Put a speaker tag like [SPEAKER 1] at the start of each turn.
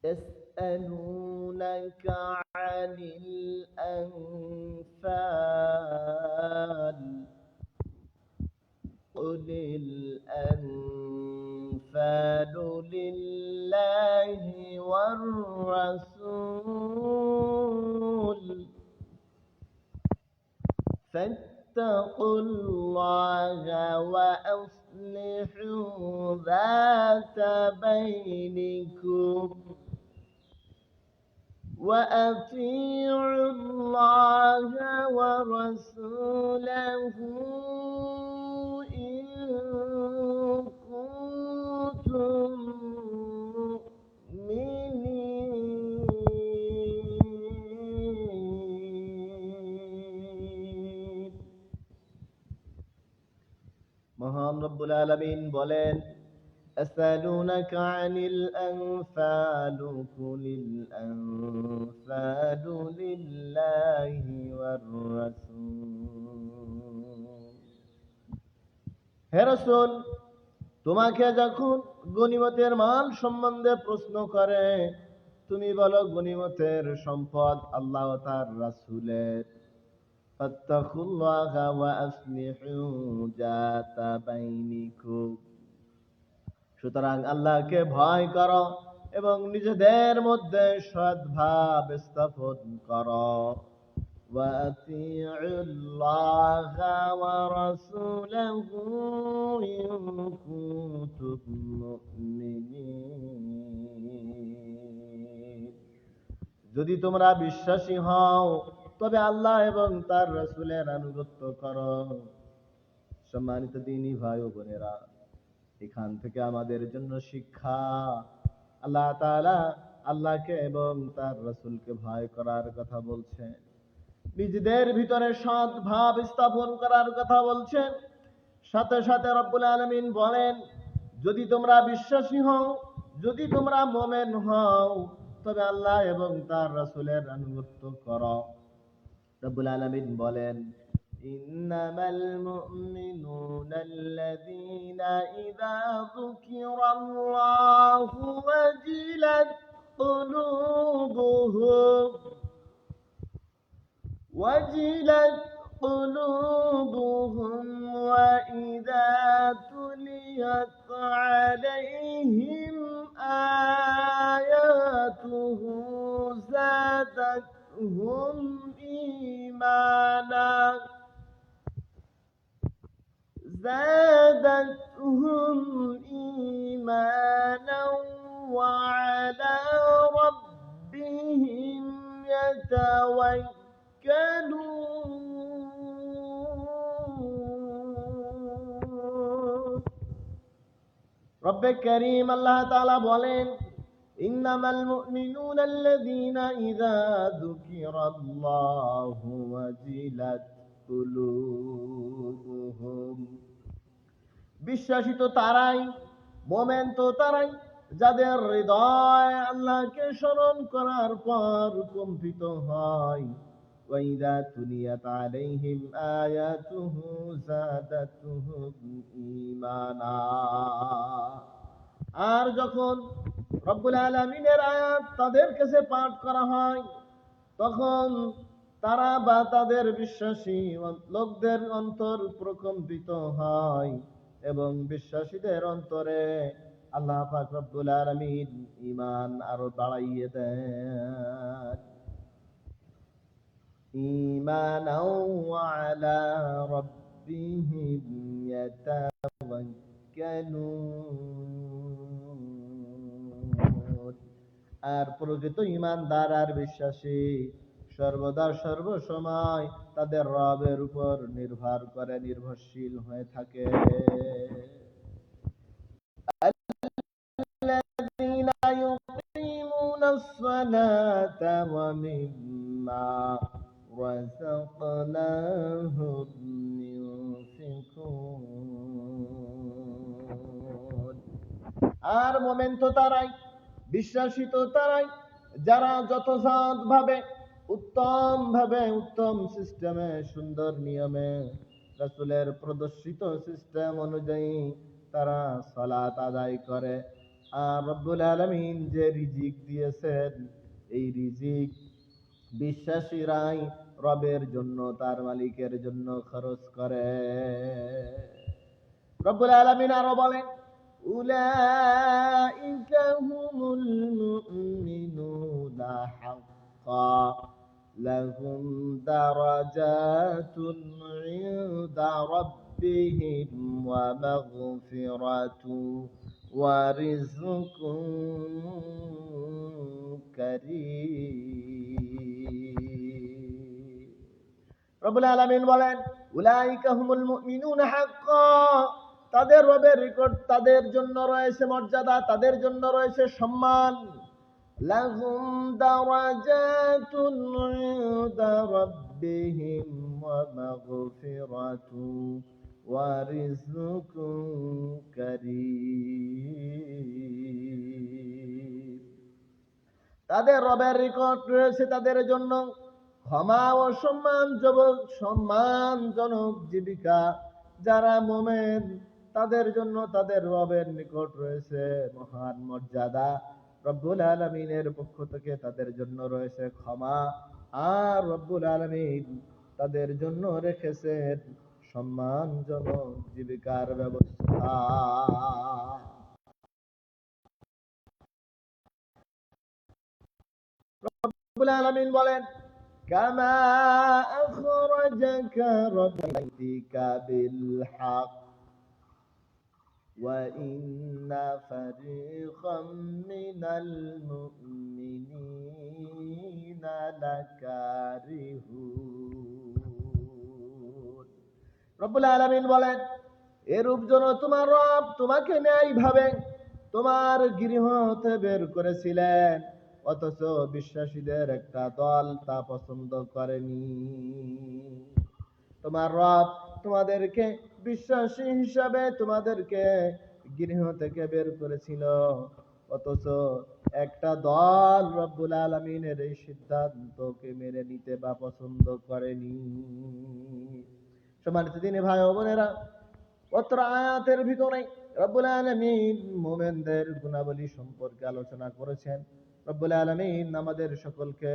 [SPEAKER 1] يسألونك عن الأنفال قل الأنفال لله والرسول فاتقوا الله وأصلحوا ذات بينكم وأطيعوا الله ورسوله إن كنتم مؤمنين মহান রব্বুল আলামিন বলেন يسألونك عن الأنفال قل الأنفال لله والرسول হে রাসূল তোমাকে যখন গনিমতের মাল সম্বন্ধে প্রশ্ন করে তুমি বলো গনিমতের সম্পদ আল্লাহ ও তার রাসূলের ফাত্তাকুল্লাহা ওয়া আসলিহু যাতা বাইনিকুম সুতরাং আল্লাহকে ভয় করো এবং নিজেদের মধ্যে সদ্ভাব স্থাপন করো وَأَطِيعُوا اللَّهَ وَرَسُولَهُ إِن كُنتُم مُّؤْمِنِينَ যদি তোমরা বিশ্বাসী হও তবে আল্লাহ এবং তার রাসূলের আনুগত্য করো। সম্মানিত দ্বীনী ভাই ও বোনেরা, এখান থেকে আমাদের জন্য শিক্ষা, আল্লাহ তাআলা আল্লাহকে এবং তার রাসূলকে ভয় করার কথা বলছেন, নিজেদের ভিতরে সৎ ভাব স্থাপন করার কথা বলছেন। সাথে সাথে রব্বুল আলামিন বলেন যদি তোমরা বিশ্বাসী হও, যদি তোমরা মুমিন হও তবে আল্লাহ এবং তার রাসূলের আনুগত্য করো। রব্বুল আলামিন বলেন ইন্নামাল মুমিনুনা আল্লাযীনা ইযা যুকিরাল্লাহু ওয়াজিলাত কুলুবুহুম وإذا تليت عليهم آياته زادتهم إيمانا وعلى ربهم يتوكلون رب كريم الله تعالى বলেন ইন্নামাল মুমিনুনা আল্লাযীনা ইযা যুকিরাল্লাহু ওয়াজিলাত কুলুবুহুম বিশ্বাসী তো তারাই, মুমিন তো তারাই যাদের হৃদয় আল্লাহকে স্মরণ করার পর কম্পিত হয়। ওয়াইদা তুলিয়াত আলাইহিম আয়াতুহু যাদাতুহুম ঈমানা আর যখন রব্বুল আলামিনের আয়াত তাদের কাছে পাঠ করা হয় তখন তারা বা তাদের বিশ্বাসী লোকদের অন্তর প্রকম্পিত হয় এবং বিশ্বাসীদের অন্তরে আল্লাহ পাক রব্বুল আলামিন ঈমান আরো বাড়াইয়ে দেন। ঈমানাও আলা রাব্বিহিম ইয়াতাওয়াক্কালুন আর প্রকৃত ঈমানদার আর বিশ্বাসী সর্বদা সর্বসময় তাদের রবের উপর নির্ভর করে, নির্ভরশীল হয়ে থাকে। الذين يقيمون الصلاة ومما رزقناهم ينفقون আর মুমিন তো তারাই, বিশ্বাসী তো তারাই যারা যথাযথ ভাবে উত্তম সিস্টেমে সুন্দর নিয়মে রাসূলের প্রদর্শিত সিস্টেম অনুযায়ী তারা সালাত আদায় করে, আর রব্বুল আলামিন যে রিজিক দিয়েছেন, এই রিজিক বিশ্বাসীরাই রবের জন্য, তার মালিকের জন্য খরচ করে। রব্বুল আলামিন আরো বলেন, উলাইকা হুমুল মুমিনুনা হাক্কা লাহুম দারাজাতুন ইনদা রাব্বিহিম ওয়া মাগফিরাতু ওয়া রিজকুন কারীম। রব্বুল আলামিন বলেন, উলাইকা হুমুল মুমিনুনা হাক্কা, তাদের রবের নিকট তাদের জন্য রয়েছে মর্যাদা, তাদের জন্য রয়েছে সম্মান। লাহুম দারাজাতুন ইনদা রাব্বিহিম ওয়া মাগফিরাতু ওয়া রিজকুন কারীম। তাদের রবের নিকট রয়েছে তাদের জন্য ক্ষমা ও সম্মানজনক জীবিকা। যারা মুমিন, তাদের জন্য তাদের রবের নিকট রয়েছে মহান মর্যাদা। রব্বুল আলামিনের পক্ষ থেকে তাদের জন্য রয়েছে ক্ষমা, আর রব্বুল আলামিন তাদের জন্য রেখেছেন সম্মানজনক জীবিকার ব্যবস্থা। রব্বুল আলামিন বলেন, কামা আখরাজাকা রাব্বুকা বিল হক ওয়া ইন্না ফারীকাম মিনাল মুমিনিনা লাকারিহুন। রব্বুল আলামিন বলেন, এরূপ যেন তোমার রব তোমাকে ন্যায়ভাবে তোমার গৃহ হতে বের করেছিলেন, অথচ বিশ্বাসীদের একটা দল তা পছন্দ করেনি। তোমার রব তোমাদেরকে বিশ্বাসী হিসাবে তোমাদেরকে গৃহ থেকে বের করেছিল, অথচ একটা দল রব্বুল আলামিনের এই সিদ্ধান্তকে মেনে নিতে বা পছন্দ করেনি। সম্মানিত দিনী ভাই ও বোনেরা, অত্র আয়াতের ভিতরে রব্বুল আলামিন মুমিনদের গুণাবলী সম্পর্কে আলোচনা করেছেন। রব্বুল আলামিন আমাদের সকলকে